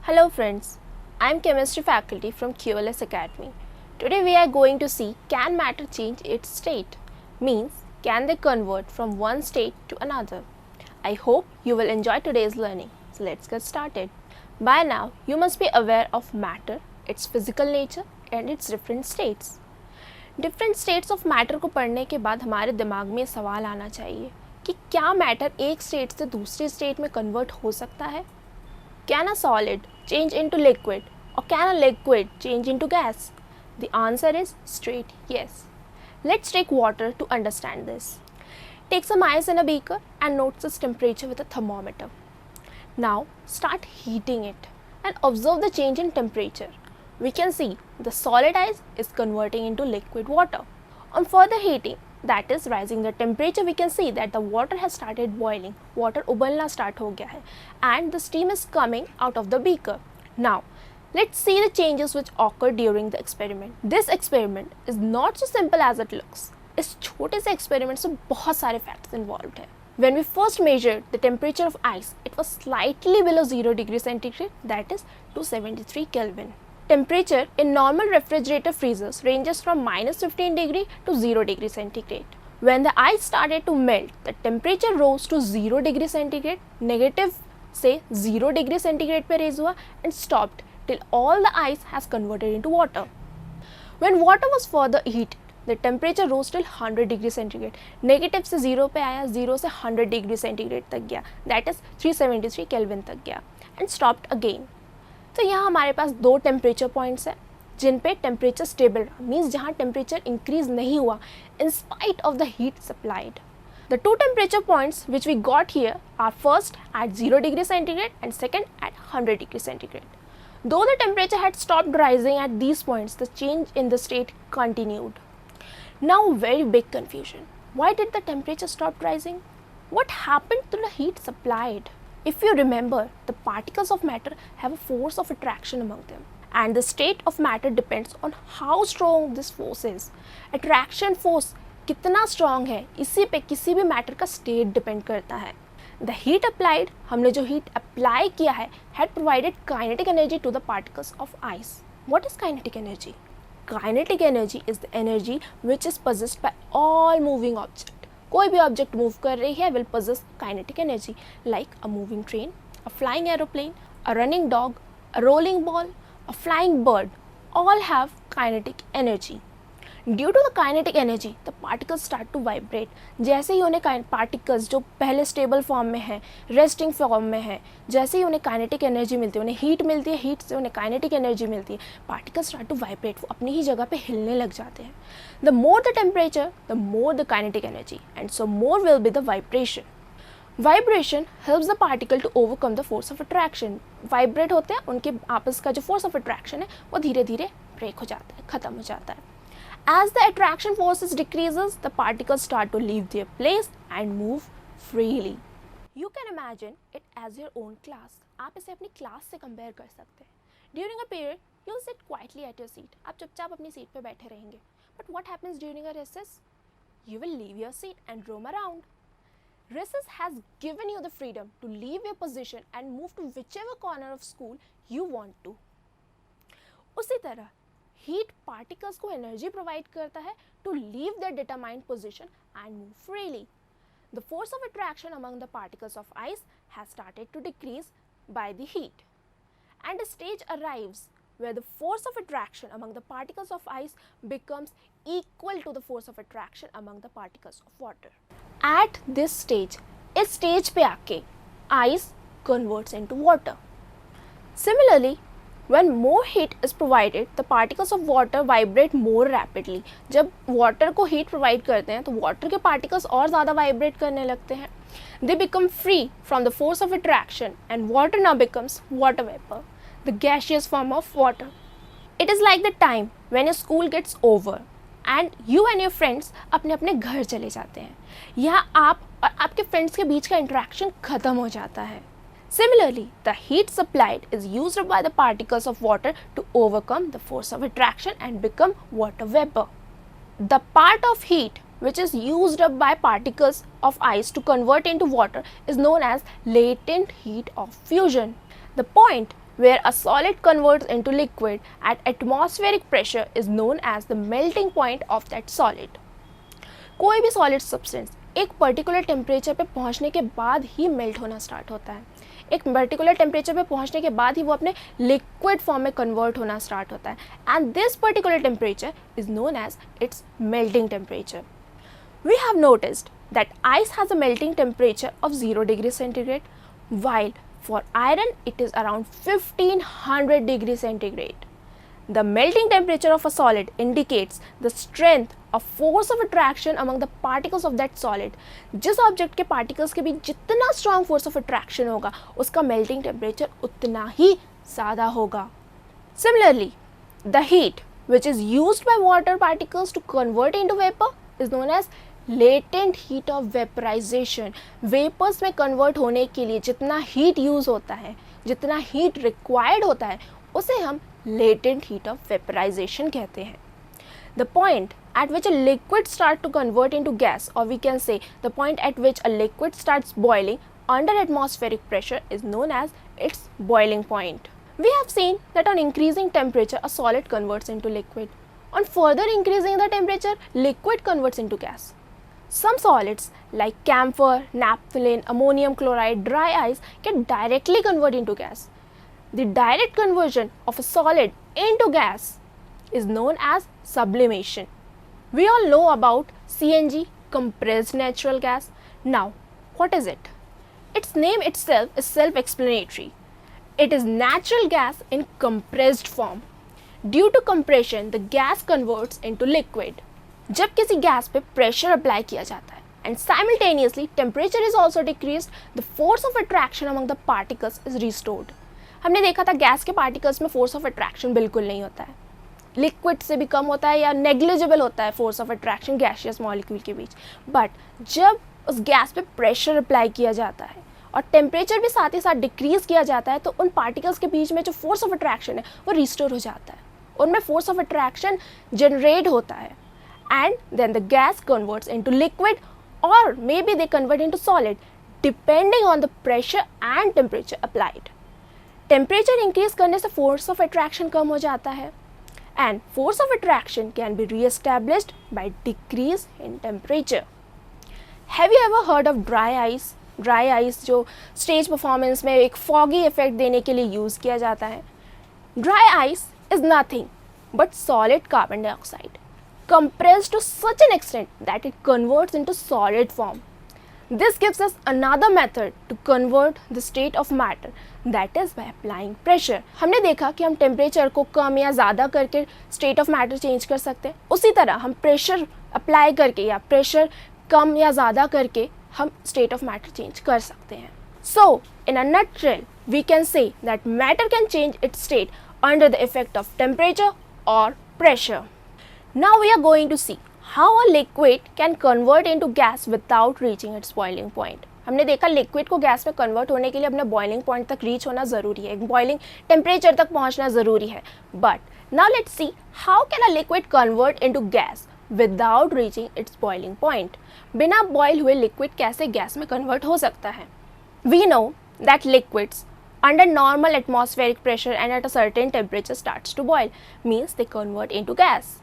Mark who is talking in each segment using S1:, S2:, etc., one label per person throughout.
S1: Hello friends, I am chemistry faculty from QLS Academy. Today we are going to see can matter change its state? Means can they convert from one state to another? I hope you will enjoy today's learning. So let's get started. By now you must be aware of matter, its physical nature and its different states. Different states of matter को पढ़ने के बाद हमारे दिमाग में सवाल आना चाहिए कि क्या मैटर एक स्टेट से दूसरे स्टेट में कन्वर्ट हो सकता है? Can a solid change into liquid or can a liquid change into gas? The answer is straight yes. Let's take water to understand this. Take some ice in a beaker and note its temperature with a thermometer. Now start heating it and observe the change in temperature. We can see the solid ice is converting into liquid water. On further heating, that is rising the temperature, we can see that the water has started boiling. Water ubalna start ho gaya hai and the steam is coming out of the beaker. Now let's see the changes which occur during the experiment. This experiment is not so simple as it looks. इस छोटे से experiment से बहुत सारे facts involved है. When we first measured the temperature of ice, it was slightly below 0 degree centigrade, that is 273 Kelvin. Temperature in normal refrigerator freezers ranges from -15 degree to 0 degree centigrade. When the ice started to melt, the temperature rose to 0 degree centigrade, negative से 0 degree centigrade पे raise हुआ and stopped till all the ice has converted into water. When water was further heated, the temperature rose till 100 degree centigrade. Negative से 0 पे आया, 0 से 100 degree centigrade तक गया, that is 373 Kelvin तक गया and stopped again. तो यहाँ हमारे पास दो टेम्परेचर पॉइंट्स हैं जिन पे टेम्परेचर स्टेबल रहा, मीन्स जहाँ टेम्परेचर इंक्रीज नहीं हुआ in spite of the heat supplied. The two temperature points which we got here are first at 0 degree centigrade and second at 100 degree centigrade. Though the temperature had stopped rising at these points, the change in the state continued. Now very big confusion. Why did the temperature stop rising? What happened to the heat supplied? If you remember, the particles of matter have a force of attraction among them, and the state of matter depends on how strong this force is. Attraction force कितना strong है, इसी पे किसी भी matter का state depend करता है. The heat applied, हमने जो heat apply किया है, had provided kinetic energy to the particles of ice. What is kinetic energy? Kinetic energy is the energy which is possessed by all moving objects. कोई भी object move कर रही है will possess kinetic energy like a moving train, a flying aeroplane, a running dog, a rolling ball, a flying bird, all have kinetic energy. Due to the kinetic energy the particles start to vibrate. जैसे ही उन्हें particles जो पहले stable form में है, resting form में है, जैसे ही उन्हें काइनेटिक एनर्जी मिलती है, उन्हें हीट मिलती है, हीट से उन्हें काइनेटिक एनर्जी मिलती है, पार्टिकल्स स्टार्ट टू वाइब्रेट, वो अपनी ही जगह पे हिलने लग जाते हैं. The more the temperature the more the kinetic energy and so more will be the vibration. Vibration helps the particle to overcome the force of attraction. Vibrate होते हैं, उनके आपस का जो फोर्स ऑफ अट्रैक्शन है वो धीरे धीरे ब्रेक हो जाता है, ख़त्म हो जाता है. As the attraction forces decreases, the particles start to leave their place and move freely. You can imagine it as your own class. आप इसे अपनी क्लास से कंपेयर कर सकते हैं. During a period, you sit quietly at your seat. आप चुपचाप अपनी सीट पे बैठे रहेंगे. But what happens during a recess? You will leave your seat and roam around. Recess has given you the freedom to leave your position and move to whichever corner of school you want to. उसी तरह heat particles को energy provide करता है to leave the determined position and move freely. The force of attraction among the particles of ice has started to decrease by the heat and a stage arrives where the force of attraction among the particles of ice becomes equal to the force of attraction among the particles of water. At this stage, इस stage पे आके ice converts into water. Similarly, when more heat is provided, the particles of water vibrate more rapidly. जब water को heat provide करते हैं तो water के particles और ज़्यादा vibrate करने लगते हैं. They become free from the force of attraction and water now becomes water vapor, the gaseous form of water. It is like the time when your school gets over and you and your friends अपने अपने घर चले जाते हैं. यहाँ आप और आपके friends के बीच का interaction ख़त्म हो जाता है. Similarly, the heat supplied is used by the particles of water to overcome the force of attraction and become water vapor. The part of heat which is used up by particles of ice to convert into water is known as latent heat of fusion. The point where a solid converts into liquid at atmospheric pressure is known as the melting point of that solid. कोई भी solid substance एक particular temperature पे पहुंचने के बाद ही melt होना start होता है. एक पर्टिकुलर टेम्परेचर पे पहुंचने के बाद ही वो अपने लिक्विड फॉर्म में कन्वर्ट होना स्टार्ट होता है. And this particular temperature is known as its melting temperature. We have noticed that ice has a melting temperature of 0 degrees centigrade, while for iron it is around 1500 degrees centigrade. The melting temperature of a solid indicates the strength of force of attraction among the particles of that solid. जिस object के particles के बीच जितना strong force of attraction होगा उसका melting temperature उतना ही ज़्यादा होगा. Similarly, the heat which is used by water particles to convert into vapor is known as latent heat of vaporisation. Vapours में कन्वर्ट होने के लिए जितना हीट यूज़ होता है, जितना हीट रिक्वायर्ड होता है, उसे हम लेटेंट हीट ऑफ वेपराइजेशन कहते हैं. The point at which a liquid starts to convert into gas, or we can say the point at which a liquid starts boiling under atmospheric pressure is known as its boiling point. We have seen that on increasing temperature a solid converts into liquid. On further increasing the temperature, liquid converts into gas. Some solids like camphor, naphthalene, ammonium chloride, dry ice can directly convert into gas. The direct conversion of a solid into gas is known as sublimation. We all know about CNG, compressed natural gas. Now, what is it? Its name itself is self-explanatory. It is natural gas in compressed form. Due to compression, the gas converts into liquid. जब किसी gas पे pressure apply किया जाता है and simultaneously temperature is also decreased, the force of attraction among the particles is restored. हमने देखा था gas के पार्टिकल्स में फोर्स ऑफ अट्रैक्शन बिल्कुल नहीं होता है, लिक्विड से भी कम होता है या नेग्लिजिबल होता है force of attraction gaseous molecule के बीच. बट जब उस गैस पे प्रेशर अप्लाई किया जाता है और टेम्परेचर भी साथ ही साथ डिक्रीज किया जाता है तो उन पार्टिकल्स के बीच में जो फोर्स ऑफ अट्रैक्शन है वो रिस्टोर हो जाता है, उनमें फोर्स ऑफ अट्रैक्शन जनरेट होता है. And then the gas converts into liquid, or maybe they convert into solid depending on the pressure and temperature applied. Temperature increase करने से force of attraction कम हो जाता है and force of attraction can be re-established by decrease in temperature. Have you ever heard of dry ice? Dry ice जो stage performance में एक foggy effect देने के लिए use किया जाता है. Dry ice is nothing but solid carbon dioxide compressed to such an extent that it converts into solid form. This gives us another method to convert the state of matter, that is by applying pressure. हमने देखा कि हम temperature को कम या ज़्यादा करके state of matter change कर सकते हैं, उसी तरह हम प्रेशर अप्लाई करके या प्रेशर कम या ज़्यादा करके हम स्टेट ऑफ मैटर चेंज कर सकते हैं. So, in a nutshell, we can say that matter can change its state under the effect of temperature or pressure. Now we are going to see how a liquid can convert into gas without reaching its boiling point. हमने देखा liquid को gas में convert होने के लिए अपने boiling point तक reach होना ज़रूरी है, बॉइलिंग टेम्परेचर तक पहुंचना ज़रूरी है. But now let's see how can a liquid convert into gas without reaching its boiling point. बिना बॉयल हुए लिक्विड कैसे गैस में कन्वर्ट हो सकता है? We know that liquids under normal atmospheric pressure and at a certain temperature starts to boil, means they convert into gas.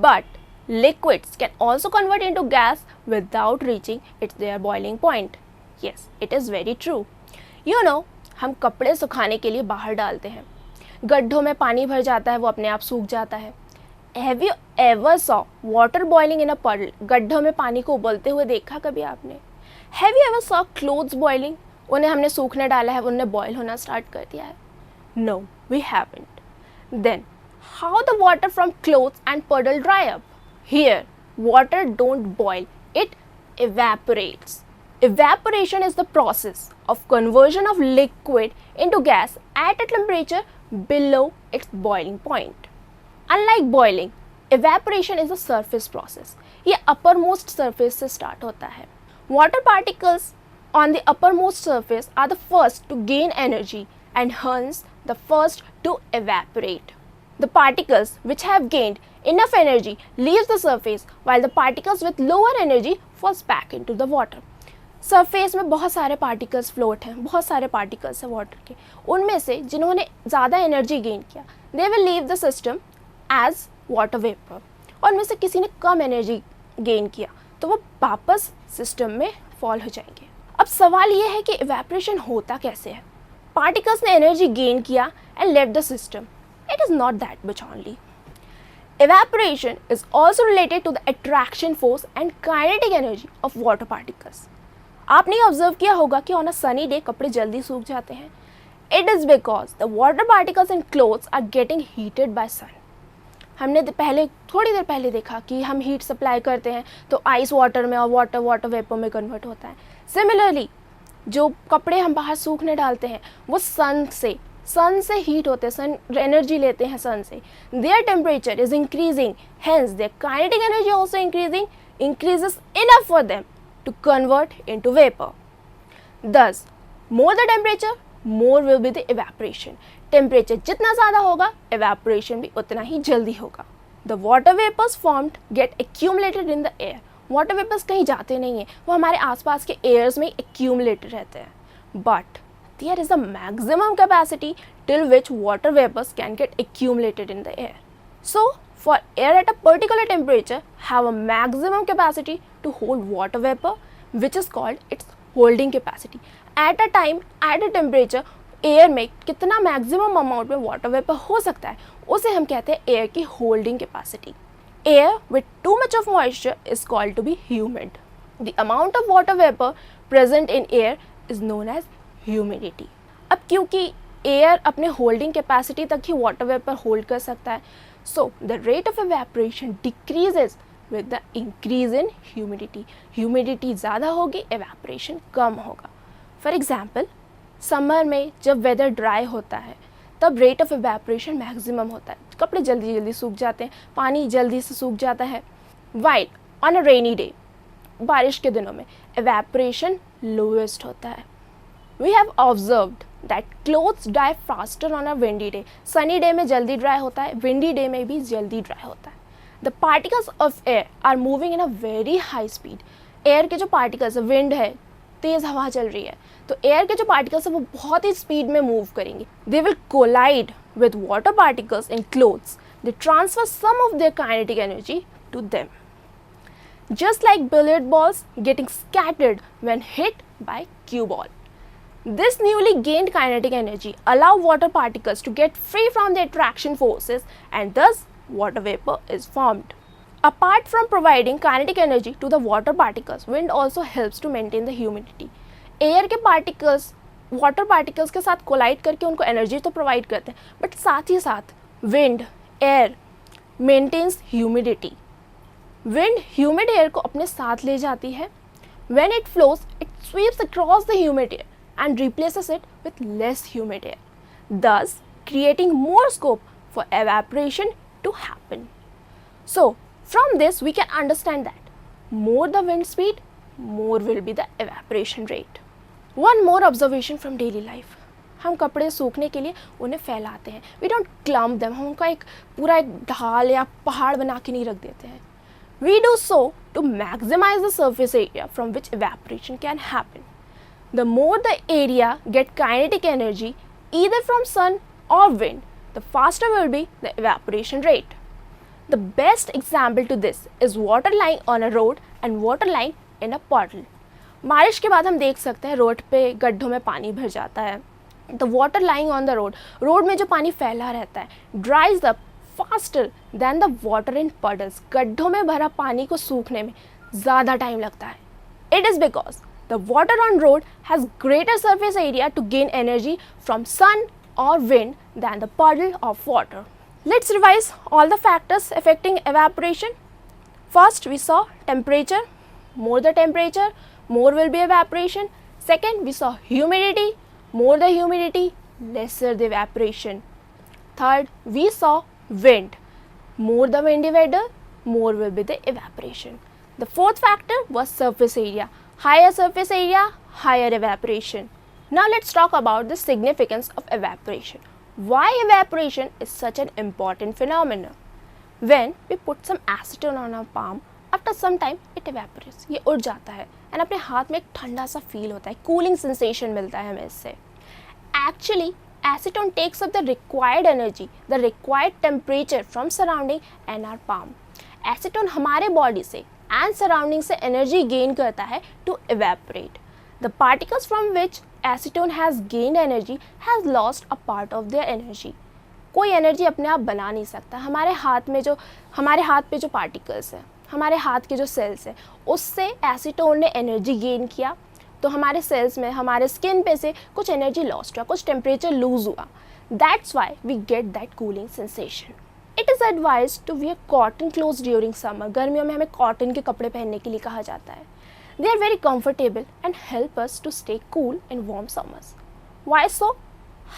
S1: But liquids can also convert into gas without reaching their boiling point. Yes, it is very true. You know, हम कपड़े सुखाने के लिए बाहर डालते हैं, गड्ढों में पानी भर जाता है, वो अपने आप सूख जाता है. Have you ever saw water boiling in a puddle? गड्ढों में पानी को उबलते हुए देखा कभी आपने? Have you ever saw clothes boiling? उन्हें हमने सूखने डाला है, उन्हें बॉयल होना स्टार्ट कर दिया है. No, we haven't. Then how the water from clothes and puddle dry up? Here, water don't boil, it evaporates. Evaporation is the process of conversion of liquid into gas at a temperature below its boiling point. Unlike boiling, evaporation is a surface process. ये uppermost surface से start होता है. Water particles on the uppermost surface are the first to gain energy and hence the first to evaporate. The particles which have gained enough energy leaves the surface while the particles with lower energy falls back into the water. Surface में बहुत सारे particles float हैं, बहुत सारे particles हैं water के। उनमें से जिन्होंने ज़्यादा एनर्जी गेन किया, they will leave the system as water vapour, और उनमें से किसी ने कम एनर्जी गेन किया तो वो वापस सिस्टम में फॉल हो जाएंगे। अब सवाल ये है कि इवेपोरेशन होता कैसे है। पार्टिकल्स ने एनर्जी गेन किया and left the system, it is not that much only. Evaporation is also related to the attraction force and kinetic energy of water particles. आपने ऑब्जर्व किया होगा कि ऑन अ सनी डे कपड़े जल्दी सूख जाते हैं। It is because the water particles in clothes are getting heated by sun. हमने थोड़ी देर पहले देखा कि हम हीट सप्लाई करते हैं तो आइस वाटर में और वाटर वेपर में कन्वर्ट होता है। सिमिलरली जो कपड़े हम बाहर सूखने डालते हैं वो सन से हीट होते हैं, सन एनर्जी लेते हैं सन से। Their temperature is increasing, hence their kinetic energy also increases enough for them to convert into vapor. Thus, more the temperature, more will be the evaporation. Temperature जितना ज़्यादा होगा evaporation भी उतना ही जल्दी होगा। The water vapors formed get accumulated in the air. Water vapours कहीं जाते नहीं हैं, वो हमारे आसपास के एयर्स में accumulated रहते हैं। But there is a maximum capacity till which water vapors can get accumulated in the air. So, for air at a particular temperature have a maximum capacity to hold water vapor, which is called its holding capacity. At a time, at a temperature, air में कितना maximum amount में water vapour हो सकता है उसे हम कहते हैं एयर की holding capacity. Air with too much of moisture is called to be humid. The amount of water vapour present in air is known as humidity. अब क्योंकि एयर अपने होल्डिंग कैपेसिटी तक ही वाटर वेपर होल्ड कर सकता है, so the rate of evaporation decreases with the increase in humidity. Humidity ज़्यादा होगी, evaporation कम होगा। फॉर एग्जाम्पल, समर में जब वेदर ड्राई होता है तब रेट ऑफ एवेपोरेशन मैक्सिमम होता है, कपड़े जल्दी जल्दी सूख जाते हैं, पानी जल्दी से सूख जाता है। While on a rainy day, बारिश के दिनों में एवेपोरेशन लोएस्ट होता है। We have observed that clothes dry faster on a windy day. Sunny day में जल्दी ड्राई होता है, विंडी डे में भी जल्दी ड्राई होता है। The particles of air are moving in a very high speed. Air के जो पार्टिकल्स, विंड है, तेज़ हवा चल रही है, तो एयर के जो पार्टिकल्स हैं वो बहुत ही स्पीड में मूव करेंगे। They will collide with water particles in clothes. They transfer some of their kinetic energy to them, just like billiard balls getting scattered when hit by cue ball. This newly gained kinetic energy allow water particles to get free from the attraction forces, and thus water vapor is formed. Apart from providing kinetic energy to the water particles, wind also helps to maintain the humidity. Air के particles water particles के साथ collide करके उनको energy तो provide करते हैं, but साथ ही साथ wind, air maintains humidity. Wind humid air को अपने साथ ले जाती है. When it flows, it sweeps across the humid air and replaces it with less humid air, thus creating more scope for evaporation to happen. So, from this we can understand that more the wind speed, more will be the evaporation rate. One more observation from daily life. हम कपड़े सूखने के लिए उन्हें फैलाते हैं. We don't clump them. हम उनका एक ढाल या पहाड़ बना के नहीं रख देते हैं. We do so to maximize the surface area from which evaporation can happen. The more the area get kinetic energy either from sun or wind, the faster will be the evaporation rate. The best example to this is water lying on a road and water lying in a puddle. बारिश के बाद हम देख सकते हैं road पे गड्ढों में पानी भर जाता है. The water lying on the road में जो पानी फैला रहता है, dries up faster than the water in puddles. गड्ढों में भरा पानी को सूखने में ज़्यादा टाइम लगता है. It is because the water on road has greater surface area to gain energy from sun or wind than the puddle of water. Let's revise all the factors affecting evaporation. First, we saw temperature. More the temperature, more will be evaporation. Second, we saw humidity. More the humidity, lesser the evaporation. Third, we saw wind. More the windy weather, more will be the evaporation. The fourth factor was surface area. Higher surface area, higher evaporation. Now let's talk about the significance of evaporation. Why evaporation is such an important phenomenon? When we put some acetone on our palm, after some time it evaporates. ये उड़ जाता है. And अपने हाथ में एक ठंडा सा फील होता है, कूलिंग सेंसेशन मिलता है हमें इससे. Actually acetone takes up the required energy, the required temperature from surrounding and our palm. Acetone हमारे बॉडी से and surrounding से एनर्जी गेन करता है to evaporate. The particles from which acetone has gained energy has lost a part of their energy. कोई energy अपने आप बना नहीं सकता. हमारे हाथ पे जो पार्टिकल्स हैं, हमारे हाथ के जो सेल्स हैं, उससे एसीटोन ने एनर्जी गेन किया, तो हमारे सेल्स में, हमारे स्किन पे से कुछ एनर्जी लॉस्ट हुआ, कुछ टेम्परेचर लूज हुआ. That's why we get that cooling sensation. It is advise to wear cotton clothes during summer. गर्मियों में हमें कॉटन के कपड़े पहनने के लिए कहा जाता है. They are very comfortable and help us to stay cool in warm summers. Why so?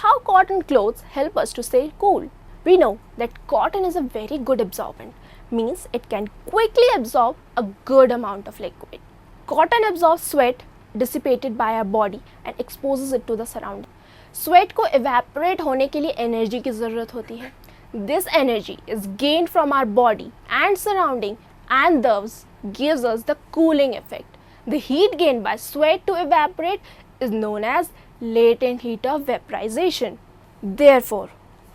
S1: How cotton clothes help us to stay cool? We know that cotton is a very good absorbent, means it can quickly absorb a good amount of liquid. Cotton absorbs sweat dissipated by our body and exposes it to the surrounding. Sweat को evaporate होने के लिए energy की ज़रूरत होती है. This energy is gained from our body and surrounding and thus gives us the cooling effect. The heat gained by sweat to evaporate is known as latent heat of vaporization. Therefore,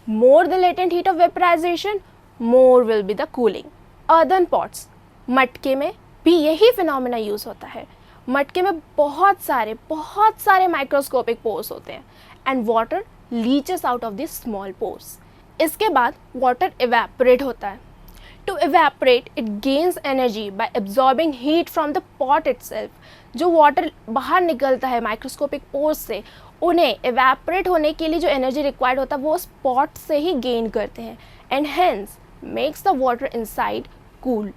S1: more the latent heat of vaporization, more will be the cooling. Earthen pots, मटके में भी यही phenomena use होता है. मटके में बहुत सारे माइक्रोस्कोपिक पोर्स होते हैं and water leches out of this small pores. इसके बाद वाटर इवेपोरेट होता है. To evaporate, it gains energy by absorbing heat from the pot itself. जो वाटर बाहर निकलता है माइक्रोस्कोपिक पोर्स से, उन्हें evaporate होने के लिए जो एनर्जी रिक्वायर्ड होता है वो उस pot से ही गेन करते हैं and hence makes the water inside cool.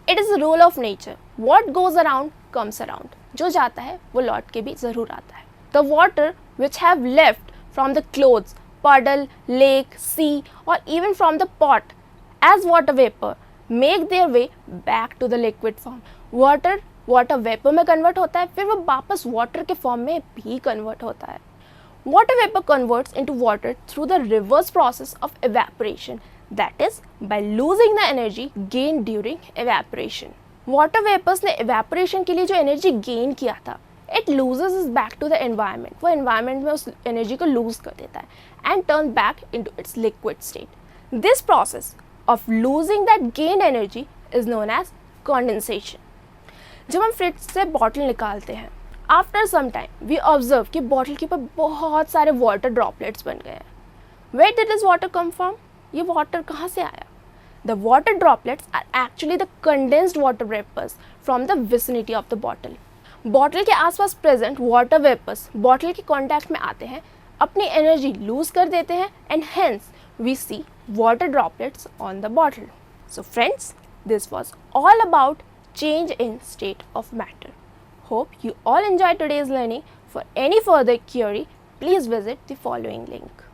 S1: It is a rule of nature. What goes around comes around. जो जाता है वो लौट के भी ज़रूर आता है. The water which have left from the clothes, puddle, lake, sea or even from the pot as water vapor make their way back to the liquid form. Water vapour में कन्वर्ट होता है, फिर वो वापस वाटर के form में भी convert होता है. Water vapour converts into water through the reverse process of evaporation, that is by losing the energy gained during evaporation. Water vapours ने evaporation के लिए जो एनर्जी गेन किया था, it loses is back to the environment. वो environment में उस energy को लूज कर देता है and turn back into its liquid state. This process of losing that gained energy is known as condensation. जब हम फ्रिज से बॉटल निकालते हैं, after some time we observe कि बॉटल के ऊपर बहुत सारे वाटर ड्रॉपलेट्स बन गए हैं. Where did this water come from? ये वाटर कहाँ से आया? The water droplets are actually the condensed water vapours from the vicinity of the bottle. Bottle के आसपास प्रेजेंट वाटर वेपर्स बॉटल के कॉन्टैक्ट में आते हैं, अपनी एनर्जी लूज कर देते हैं and hence we see water droplets on the bottle. So friends, this was all about change in state of matter. Hope you all enjoyed today's learning. For any further query, please visit the following link.